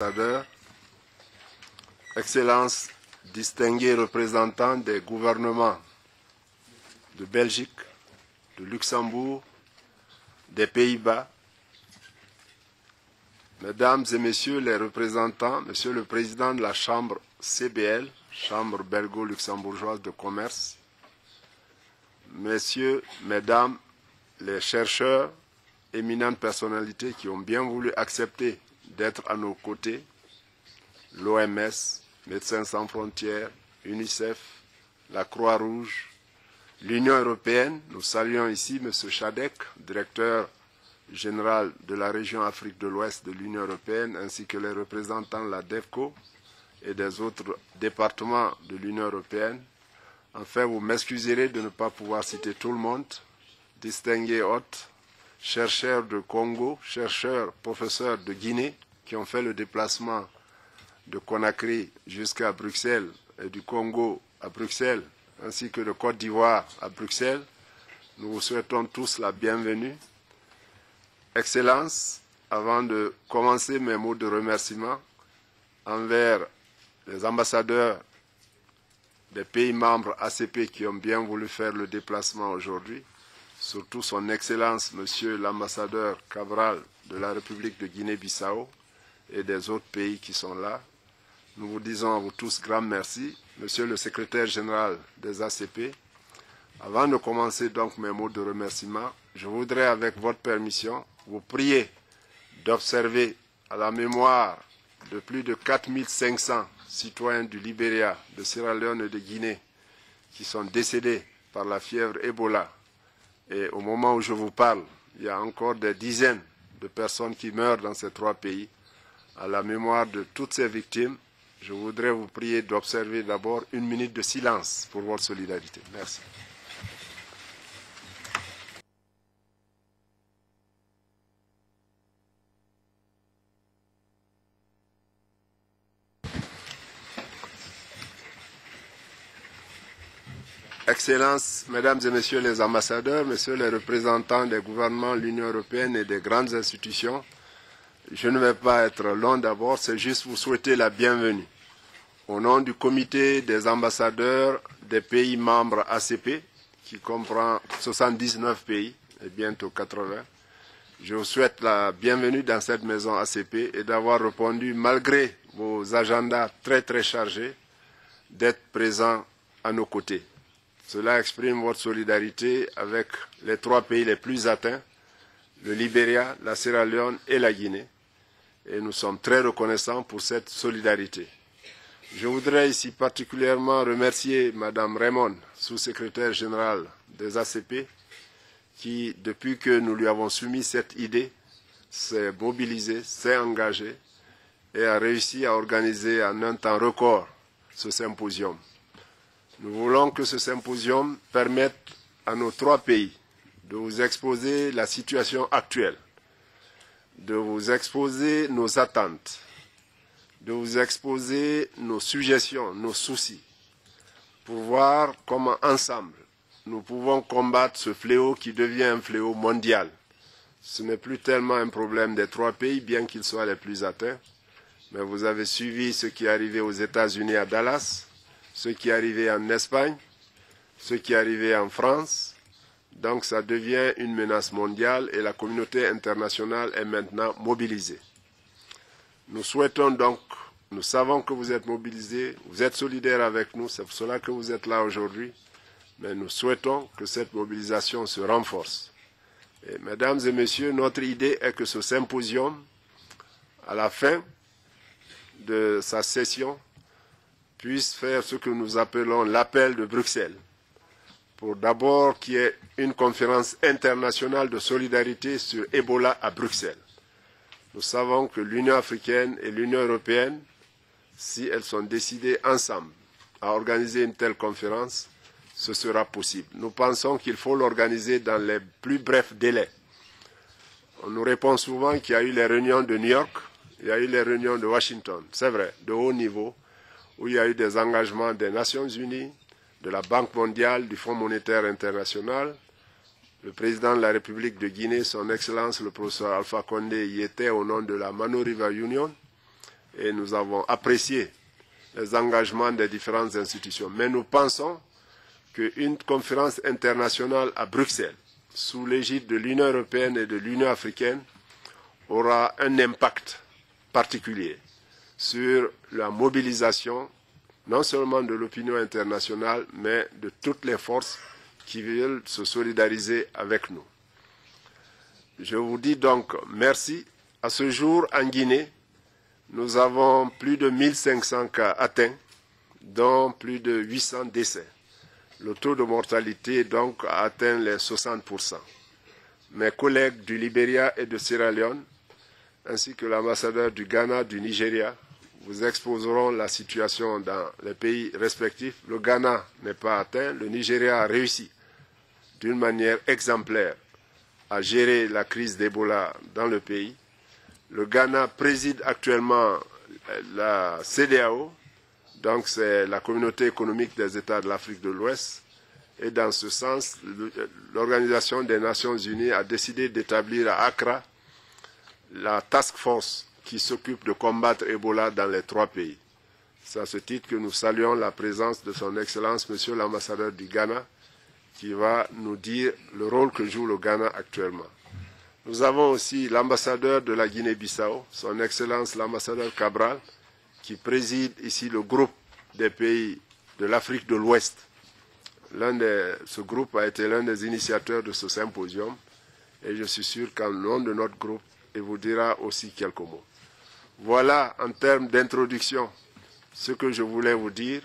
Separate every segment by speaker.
Speaker 1: Ambassadeurs, Excellences, distingués représentants des gouvernements de Belgique, de Luxembourg, des Pays-Bas, Mesdames et Messieurs les représentants, Monsieur le Président de la Chambre CBL, Chambre belgo-luxembourgeoise de commerce, Messieurs, Mesdames, les chercheurs, éminentes personnalités qui ont bien voulu accepter d'être à nos côtés, l'OMS, Médecins sans frontières, UNICEF, la Croix-Rouge, l'Union européenne. Nous saluons ici M. Chadec, directeur général de la région Afrique de l'Ouest de l'Union européenne, ainsi que les représentants de la DEFCO et des autres départements de l'Union européenne. Enfin, vous m'excuserez de ne pas pouvoir citer tout le monde. Distingués hôtes, chercheurs de Congo, chercheurs, professeurs de Guinée, qui ont fait le déplacement de Conakry jusqu'à Bruxelles et du Congo à Bruxelles, ainsi que de Côte d'Ivoire à Bruxelles. Nous vous souhaitons tous la bienvenue. Excellences, avant de commencer mes mots de remerciement envers les ambassadeurs des pays membres ACP qui ont bien voulu faire le déplacement aujourd'hui, surtout son Excellence, Monsieur l'ambassadeur Cabral de la République de Guinée-Bissau et des autres pays qui sont là. Nous vous disons à vous tous grand merci. Monsieur le secrétaire général des ACP, avant de commencer donc mes mots de remerciement, je voudrais avec votre permission vous prier d'observer à la mémoire de plus de 4500 citoyens du Libéria, de Sierra Leone et de Guinée qui sont décédés par la fièvre Ebola. Et au moment où je vous parle, il y a encore des dizaines de personnes qui meurent dans ces trois pays. À la mémoire de toutes ces victimes, je voudrais vous prier d'observer d'abord une minute de silence pour votre solidarité. Merci. Excellences, Mesdames et Messieurs les ambassadeurs, Messieurs les représentants des gouvernements de l'Union européenne et des grandes institutions, je ne vais pas être long d'abord, c'est juste vous souhaiter la bienvenue. Au nom du comité des ambassadeurs des pays membres ACP, qui comprend 79 pays et bientôt 80, je vous souhaite la bienvenue dans cette maison ACP et d'avoir répondu, malgré vos agendas très chargés, d'être présents à nos côtés. Cela exprime votre solidarité avec les trois pays les plus atteints, le Libéria, la Sierra Leone et la Guinée. Et nous sommes très reconnaissants pour cette solidarité. Je voudrais ici particulièrement remercier Mme Raymond, sous-secrétaire générale des ACP, qui, depuis que nous lui avons soumis cette idée, s'est mobilisée, s'est engagée et a réussi à organiser en un temps record ce symposium. Nous voulons que ce symposium permette à nos trois pays de vous exposer la situation actuelle, de vous exposer nos attentes, de vous exposer nos suggestions, nos soucis, pour voir comment ensemble nous pouvons combattre ce fléau qui devient un fléau mondial. Ce n'est plus tellement un problème des trois pays, bien qu'ils soient les plus atteints, mais vous avez suivi ce qui est arrivé aux États-Unis à Dallas, ce qui est arrivé en Espagne, ce qui est arrivé en France. Donc ça devient une menace mondiale et la communauté internationale est maintenant mobilisée. Nous souhaitons donc, nous savons que vous êtes mobilisés, vous êtes solidaires avec nous, c'est pour cela que vous êtes là aujourd'hui, mais nous souhaitons que cette mobilisation se renforce. Et mesdames et messieurs, notre idée est que ce symposium, à la fin de sa session, puisse faire ce que nous appelons l'appel de Bruxelles, pour d'abord qu'il y ait une conférence internationale de solidarité sur Ebola à Bruxelles. Nous savons que l'Union africaine et l'Union européenne, si elles sont décidées ensemble à organiser une telle conférence, ce sera possible. Nous pensons qu'il faut l'organiser dans les plus brefs délais. On nous répond souvent qu'il y a eu les réunions de New York, il y a eu les réunions de Washington, c'est vrai, de haut niveau, où il y a eu des engagements des Nations Unies, de la Banque mondiale, du Fonds monétaire international. Le président de la République de Guinée, son Excellence le professeur Alpha Condé, y était au nom de la Mano River Union. et nous avons apprécié les engagements des différentes institutions. Mais nous pensons qu'une conférence internationale à Bruxelles, sous l'égide de l'Union européenne et de l'Union africaine, aura un impact particulier sur la mobilisation non seulement de l'opinion internationale, mais de toutes les forces qui veulent se solidariser avec nous. Je vous dis donc merci. À ce jour, en Guinée, nous avons plus de 1500 cas atteints, dont plus de 800 décès. Le taux de mortalité donc a atteint les 60%. Mes collègues du Libéria et de Sierra Leone, ainsi que l'ambassadeur du Ghana, du Nigeria, vous exposeront la situation dans les pays respectifs. Le Ghana n'est pas atteint, le Nigeria a réussi d'une manière exemplaire à gérer la crise d'Ebola dans le pays. Le Ghana préside actuellement la CEDEAO, donc c'est la communauté économique des États de l'Afrique de l'Ouest. Et dans ce sens, l'Organisation des Nations Unies a décidé d'établir à Accra la task force qui s'occupe de combattre Ebola dans les 3 pays. C'est à ce titre que nous saluons la présence de son Excellence, Monsieur l'ambassadeur du Ghana, qui va nous dire le rôle que joue le Ghana actuellement. Nous avons aussi l'ambassadeur de la Guinée-Bissau, son Excellence l'ambassadeur Cabral, qui préside ici le groupe des pays de l'Afrique de l'Ouest. Ce groupe a été l'un des initiateurs de ce symposium et je suis sûr qu'en nom de notre groupe, il vous dira aussi quelques mots. Voilà en termes d'introduction ce que je voulais vous dire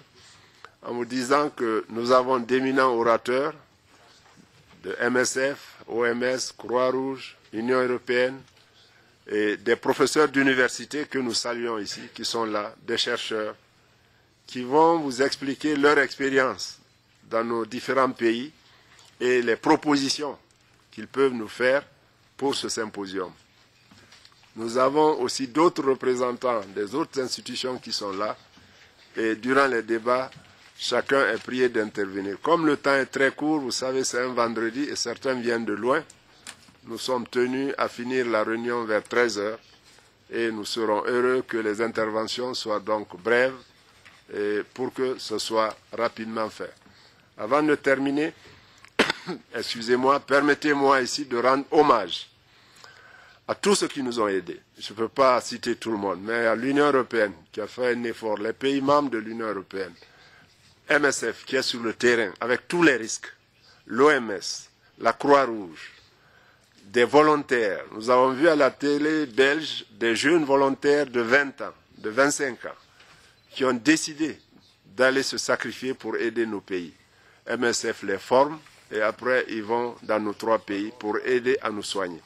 Speaker 1: en vous disant que nous avons d'éminents orateurs de MSF, OMS, Croix-Rouge, Union européenne et des professeurs d'université que nous saluons ici, qui sont là, des chercheurs, qui vont vous expliquer leur expérience dans nos différents pays et les propositions qu'ils peuvent nous faire pour ce symposium. Nous avons aussi d'autres représentants des autres institutions qui sont là et durant les débats, chacun est prié d'intervenir. Comme le temps est très court, vous savez, c'est un vendredi et certains viennent de loin, nous sommes tenus à finir la réunion vers 13 h et nous serons heureux que les interventions soient donc brèves et pour que ce soit rapidement fait. Avant de terminer, excusez-moi, permettez-moi ici de rendre hommage à tous ceux qui nous ont aidés. Je ne peux pas citer tout le monde, mais à l'Union européenne qui a fait un effort, les pays membres de l'Union européenne, MSF qui est sur le terrain avec tous les risques, l'OMS, la Croix-Rouge, des volontaires. Nous avons vu à la télé belge des jeunes volontaires de 20 ans, de 25 ans, qui ont décidé d'aller se sacrifier pour aider nos pays. MSF les forme et après ils vont dans nos 3 pays pour aider à nous soigner.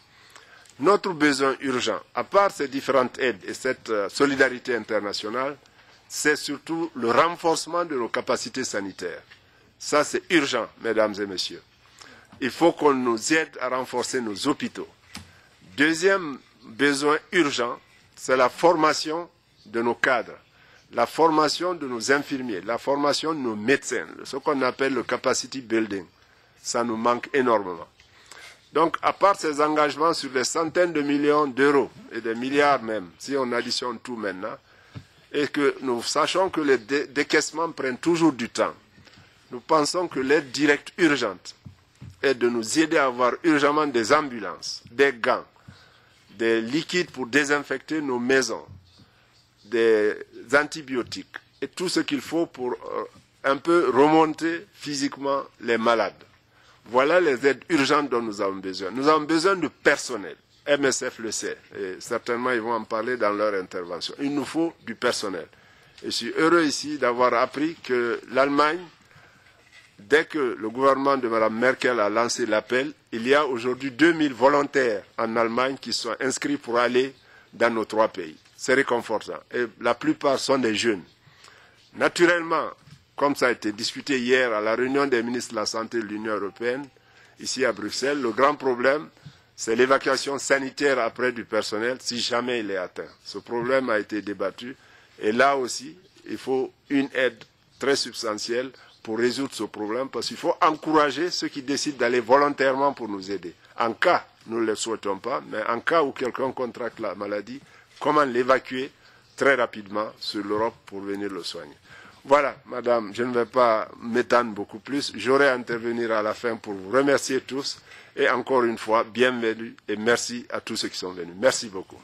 Speaker 1: Notre besoin urgent, à part ces différentes aides et cette solidarité internationale, c'est surtout le renforcement de nos capacités sanitaires. Ça, c'est urgent, mesdames et messieurs. Il faut qu'on nous aide à renforcer nos hôpitaux. Deuxième besoin urgent, c'est la formation de nos cadres, la formation de nos infirmiers, la formation de nos médecins, ce qu'on appelle le capacity building. Ça nous manque énormément. Donc, à part ces engagements sur des centaines de millions d'euros et des milliards même, si on additionne tout maintenant, et que nous sachons que les décaissements prennent toujours du temps, nous pensons que l'aide directe urgente est de nous aider à avoir urgemment des ambulances, des gants, des liquides pour désinfecter nos maisons, des antibiotiques et tout ce qu'il faut pour un peu remonter physiquement les malades. Voilà les aides urgentes dont nous avons besoin. Nous avons besoin de personnel. MSF le sait, et certainement ils vont en parler dans leur intervention. Il nous faut du personnel. Et je suis heureux ici d'avoir appris que l'Allemagne, dès que le gouvernement de Mme Merkel a lancé l'appel, il y a aujourd'hui 2000 volontaires en Allemagne qui sont inscrits pour aller dans nos 3 pays. C'est réconfortant. Et la plupart sont des jeunes. Naturellement, comme ça a été discuté hier à la réunion des ministres de la Santé de l'Union européenne, ici à Bruxelles, le grand problème, c'est l'évacuation sanitaire après du personnel si jamais il est atteint. Ce problème a été débattu et là aussi, il faut une aide très substantielle pour résoudre ce problème parce qu'il faut encourager ceux qui décident d'aller volontairement pour nous aider. En cas, nous ne le souhaitons pas, mais en cas où quelqu'un contracte la maladie, comment l'évacuer très rapidement sur l'Europe pour venir le soigner. Voilà, madame, je ne vais pas m'étendre beaucoup plus. J'aurai à intervenir à la fin pour vous remercier tous. Et encore une fois, bienvenue et merci à tous ceux qui sont venus. Merci beaucoup.